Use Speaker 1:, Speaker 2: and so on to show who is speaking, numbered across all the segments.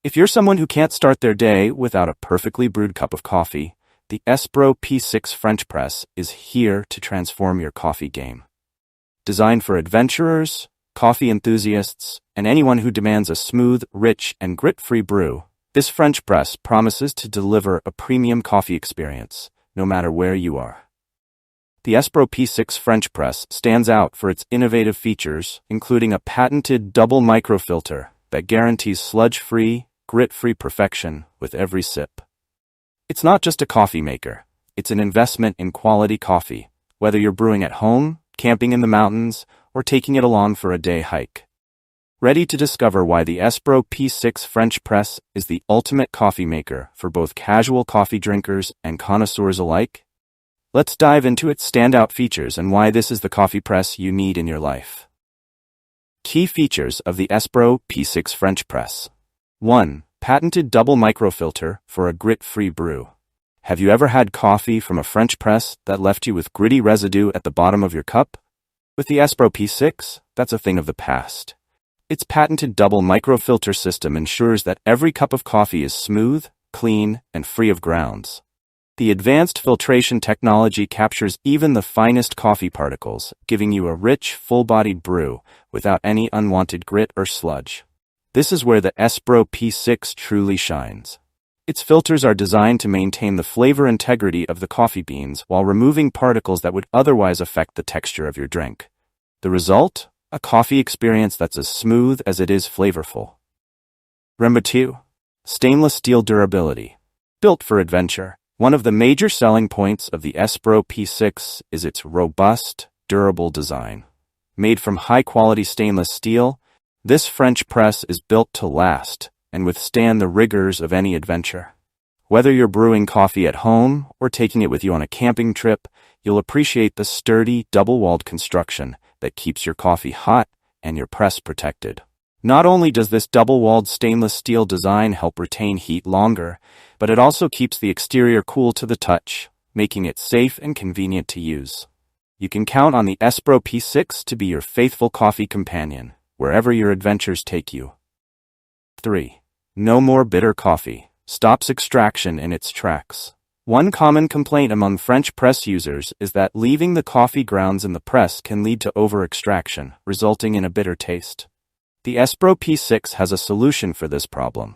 Speaker 1: If you're someone who can't start their day without a perfectly brewed cup of coffee, the Espro P6 French Press is here to transform your coffee game. Designed for adventurers, coffee enthusiasts, and anyone who demands a smooth, rich, and grit-free brew, this French press promises to deliver a premium coffee experience, no matter where you are. The Espro P6 French Press stands out for its innovative features, including a patented double microfilter that guarantees sludge-free, grit-free perfection with every sip. It's not just a coffee maker, it's an investment in quality coffee, whether you're brewing at home, camping in the mountains, or taking it along for a day hike. Ready to discover why the Espro P6 French Press is the ultimate coffee maker for both casual coffee drinkers and connoisseurs alike? Let's dive into its standout features and why this is the coffee press you need in your life. Key features of the Espro P6 French Press. 1. Patented double microfilter for a grit-free brew. Have you ever had coffee from a French press that left you with gritty residue at the bottom of your cup? With the Espro P6, that's a thing of the past. Its patented double microfilter system ensures that every cup of coffee is smooth, clean, and free of grounds. The advanced filtration technology captures even the finest coffee particles, giving you a rich, full-bodied brew without any unwanted grit or sludge. This is where the Espro P6 truly shines. Its filters are designed to maintain the flavor integrity of the coffee beans while removing particles that would otherwise affect the texture of your drink. The result? A coffee experience that's as smooth as it is flavorful. Number 2. Stainless steel durability. Built for adventure. One of the major selling points of the Espro P6 is its robust, durable design. Made from high-quality stainless steel, this French press is built to last and withstand the rigors of any adventure. Whether you're brewing coffee at home or taking it with you on a camping trip, you'll appreciate the sturdy, double-walled construction that keeps your coffee hot and your press protected. Not only does this double-walled stainless steel design help retain heat longer, but it also keeps the exterior cool to the touch, making it safe and convenient to use. You can count on the Espro P6 to be your faithful coffee companion, wherever your adventures take you. 3. No more bitter coffee. Stops extraction in its tracks. One common complaint among French press users is that leaving the coffee grounds in the press can lead to over-extraction, resulting in a bitter taste. The Espro P6 has a solution for this problem.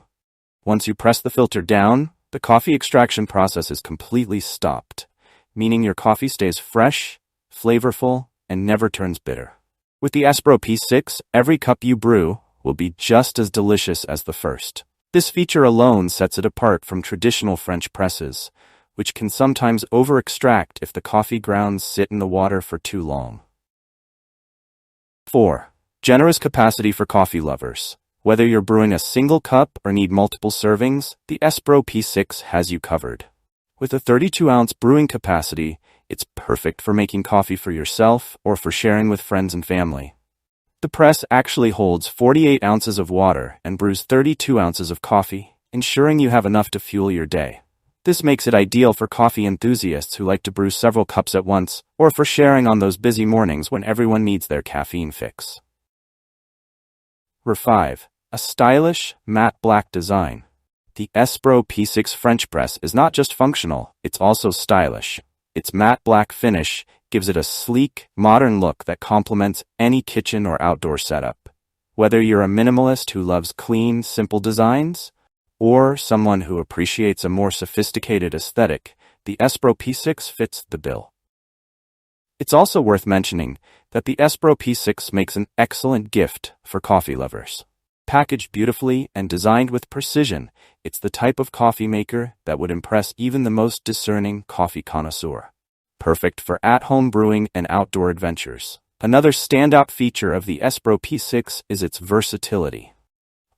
Speaker 1: Once you press the filter down, the coffee extraction process is completely stopped, meaning your coffee stays fresh, flavorful, and never turns bitter. With the Espro P6, every cup you brew will be just as delicious as the first. This feature alone sets it apart from traditional French presses, which can sometimes over-extract if the coffee grounds sit in the water for too long. 4. Generous capacity for coffee lovers. Whether you're brewing a single cup or need multiple servings, the Espro P6 has you covered. With a 32-ounce brewing capacity, it's perfect for making coffee for yourself or for sharing with friends and family. The press actually holds 48 ounces of water and brews 32 ounces of coffee, ensuring you have enough to fuel your day. This makes it ideal for coffee enthusiasts who like to brew several cups at once, or for sharing on those busy mornings when everyone needs their caffeine fix. Number 5. A stylish, matte black design. The Espro P6 French Press is not just functional, it's also stylish. Its matte black finish gives it a sleek, modern look that complements any kitchen or outdoor setup. Whether you're a minimalist who loves clean, simple designs, or someone who appreciates a more sophisticated aesthetic, the Espro P6 fits the bill. It's also worth mentioning that the Espro P6 makes an excellent gift for coffee lovers. Packaged beautifully and designed with precision, it's the type of coffee maker that would impress even the most discerning coffee connoisseur. Perfect for at-home brewing and outdoor adventures. Another standout feature of the Espro P6 is its versatility.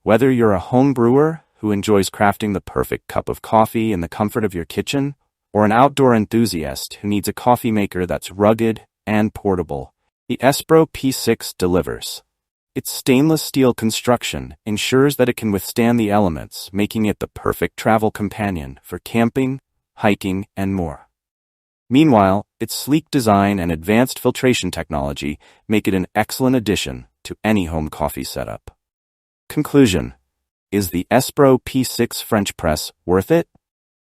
Speaker 1: Whether you're a home brewer who enjoys crafting the perfect cup of coffee in the comfort of your kitchen, or an outdoor enthusiast who needs a coffee maker that's rugged and portable, the Espro P6 delivers. Its stainless steel construction ensures that it can withstand the elements, making it the perfect travel companion for camping, hiking, and more. Meanwhile, its sleek design and advanced filtration technology make it an excellent addition to any home coffee setup. Conclusion: Is the Espro P6 French Press worth it?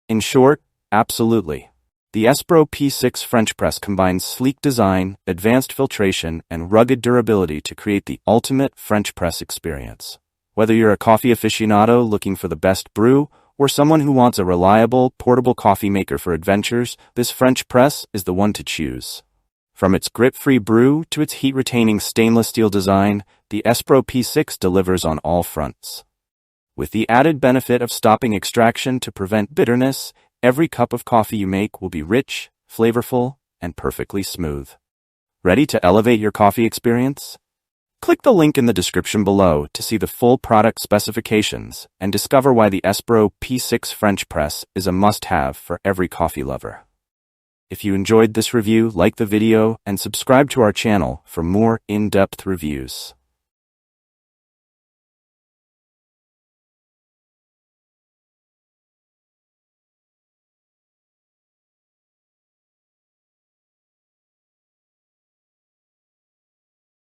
Speaker 1: In short, absolutely. The Espro P6 French Press combines sleek design, advanced filtration, and rugged durability to create the ultimate French press experience. Whether you're a coffee aficionado looking for the best brew, or someone who wants a reliable, portable coffee maker for adventures, this French press is the one to choose. From its grit-free brew to its heat-retaining stainless steel design, the Espro P6 delivers on all fronts. With the added benefit of stopping extraction to prevent bitterness, every cup of coffee you make will be rich, flavorful, and perfectly smooth. Ready to elevate your coffee experience? Click the link in the description below to see the full product specifications and discover why the Espro P6 French Press is a must-have for every coffee lover. If you enjoyed this review, like the video and subscribe to our channel for more in-depth reviews.